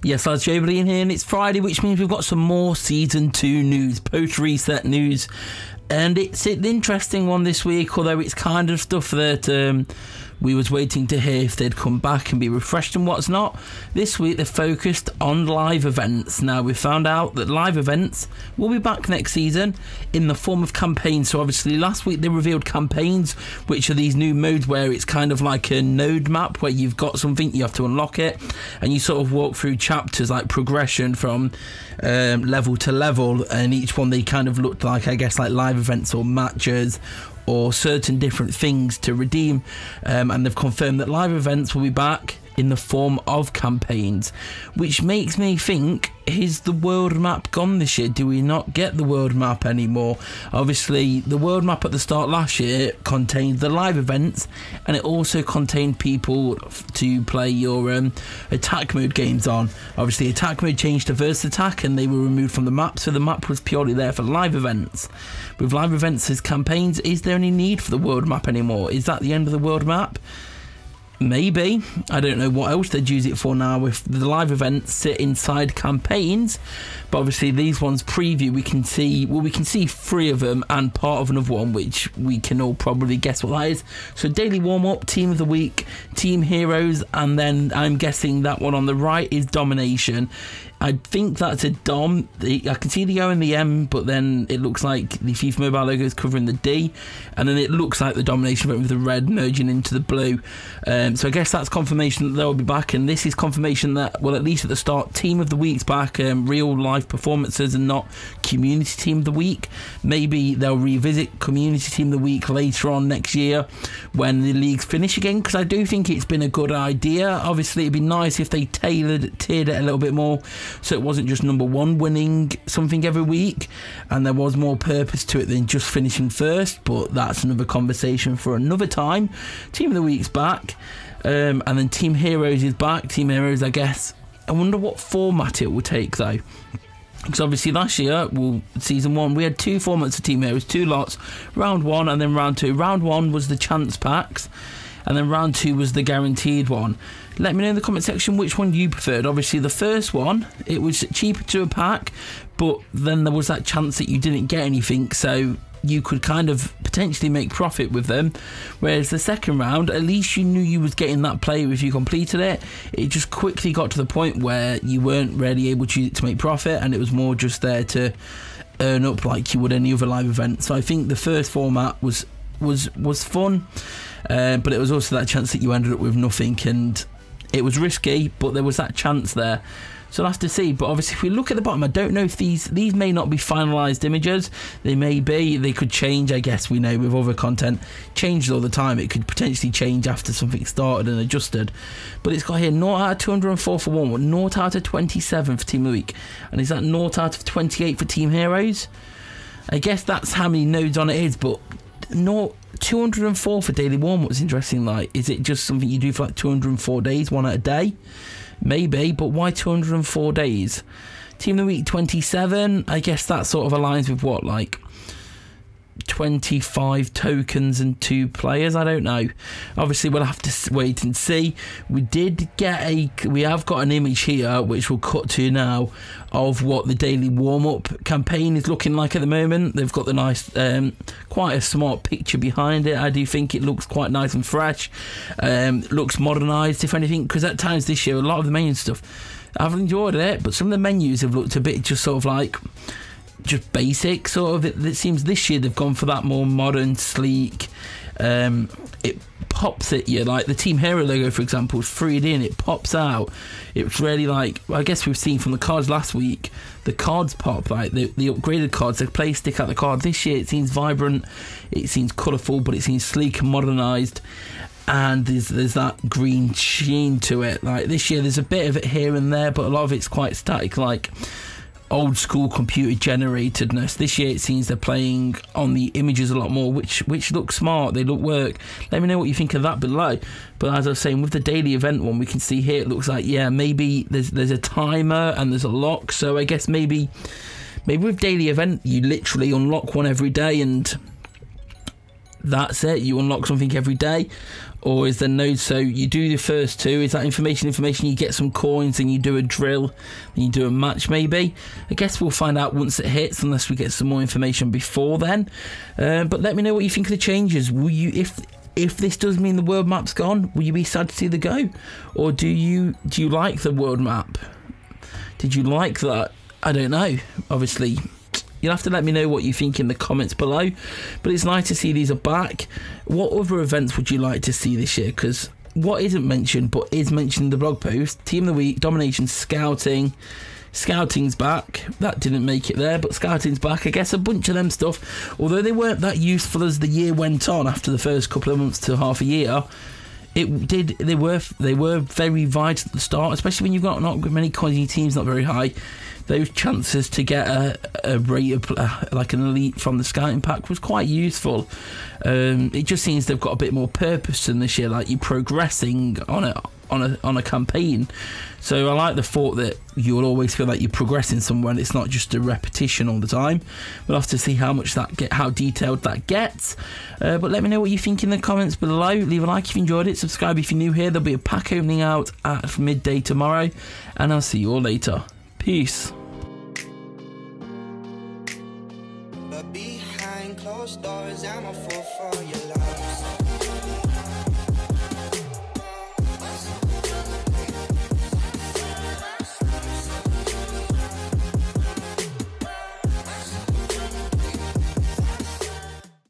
Yes, that's joebilineHD here, and it's Friday, which means we've got some more Season 2 news, post-reset news. And it's an interesting one this week, although it's kind of stuff that we was waiting to hear if they'd come back and be refreshed and what's not. This week they're focused on live events. Now, we found out that live events will be back next season in the form of campaigns. So obviously last week they revealed campaigns, which are these new modes where it's kind of like a node map where you've got something, you have to unlock it, and you sort of walk through chapters like progression from level to level, and each one they kind of looked like, I guess, like live events or matches or certain different things to redeem, and they've confirmed that live events will be back in the form of campaigns, which makes me think, is the world map gone this year? Do we not get the world map anymore? Obviously the world map at the start last year contained the live events, and it also contained people to play your attack mode games on. Obviously attack mode changed to versus attack and they were removed from the map, so the map was purely there for live events. With live events as campaigns, is there any need for the world map anymore? Is that the end of the world map? Maybe. I don't know what else they'd use it for now if the live events sit inside campaigns, but obviously these ones preview, we can see 3 of them and part of another one, which we can all probably guess what that is. So daily warm-up, team of the week, team heroes, and then I'm guessing that one on the right is domination. I think that's a Dom. I can see the O and the M, but then it looks like the FIFA Mobile logo is covering the D, and then it looks like the domination with the red merging into the blue. So I guess that's confirmation that they'll be back, and this is confirmation that, well, at least at the start, team of the week's back, real life performances and not community team of the week. Maybe they'll revisit community team of the week later on next year when the leagues finish again, because I do think it's been a good idea. Obviously it'd be nice if they tiered it a little bit more, so it wasn't just number one winning something every week and there was more purpose to it than just finishing first, but that's another conversation for another time. Team of the week's back, and then Team Heroes is back. Team Heroes, I guess, I wonder what format it will take though, because obviously last year, well, season 1, we had 2 formats of Team Heroes, 2 lots, round 1 and then round 2. Round 1 was the chance packs, and then round 2 was the guaranteed one. Let me know in the comment section which one you preferred. Obviously the first one, it was cheaper to a pack, but then there was that chance that you didn't get anything, so you could kind of potentially make profit with them. Whereas the second round, at least you knew you was getting that player if you completed it. It just quickly got to the point where you weren't really able to make profit, and it was more just there to earn up like you would any other live event. So I think the first format was fun, but it was also that chance that you ended up with nothing, and it was risky, but there was that chance there. So we'll have to see. But obviously if we look at the bottom, I don't know if these may not be finalised images. They may be. They could change, I guess. We know with other content, changes all the time. It could potentially change after something started and adjusted. But it's got here 0 out of 204 for one, 0 out of 27 for Team of the Week. And is that 0 out of 28 for Team Heroes? I guess that's how many nodes on it is, but 204 for daily warm-up was interesting. Like, is it just something you do for like 204 days, one at a day? Maybe, but why 204 days? Team of the Week 27, I guess that sort of aligns with what, like 25 tokens and 2 players? I don't know. Obviously we'll have to wait and see. We have got an image here which we'll cut to now of what the daily warm-up campaign is looking like at the moment. They've got the nice quite a smart picture behind it. I do think it looks quite nice and fresh, looks modernised if anything, because at times this year a lot of the main stuff I've enjoyed it, but some of the menus have looked a bit just sort of like just basic sort of. It seems this year they've gone for that more modern, sleek, it pops at you, like the Team Hero logo for example is 3D and it pops out. It's really like, I guess we've seen from the cards last week, the cards pop, like the upgraded cards, the play stick out the card. This year it seems vibrant, it seems colourful, but it seems sleek and modernised, and there's that green sheen to it. Like this year there's a bit of it here and there, but a lot of it's quite static, like old school computer generatedness. This year it seems they're playing on the images a lot more, which look smart, they look work. Let me know what you think of that below. But as I was saying, with the daily event one, we can see here it looks like, yeah, maybe there's a timer and there's a lock. So I guess maybe with daily event you literally unlock one every day, and that's it, you unlock something every day? Or is there nodes? So you do the first two, is that information, you get some coins, and you do a drill, and you do a match maybe? I guess we'll find out once it hits, unless we get some more information before then. But let me know what you think of the changes. Will you, if this does mean the world map's gone, will you be sad to see the go? Or do you like the world map? Did you like that? I don't know, obviously. You'll have to let me know what you think in the comments below. But it's nice to see these are back. What other events would you like to see this year? Because what isn't mentioned, but is mentioned in the blog post, Team of the Week, Domination, Scouting. Scouting's back. That didn't make it there, but Scouting's back. I guess a bunch of them stuff, although they weren't that useful as the year went on after the first couple of months to half a year. They were very vital at the start, especially when you've got not many coins in your teams, not very high. Those chances to get a rate of like an elite from the scouting pack was quite useful. It just seems they've got a bit more purpose in this year, like you're progressing on a campaign. So I like the thought that you'll always feel like you're progressing somewhere, and it's not just a repetition all the time. We'll have to see how detailed that gets. But let me know what you think in the comments below. Leave a like if you enjoyed it. Subscribe if you're new here. There'll be a pack opening out at midday tomorrow, and I'll see you all later. Peace. But behind closed doors, I'm a fool for your love.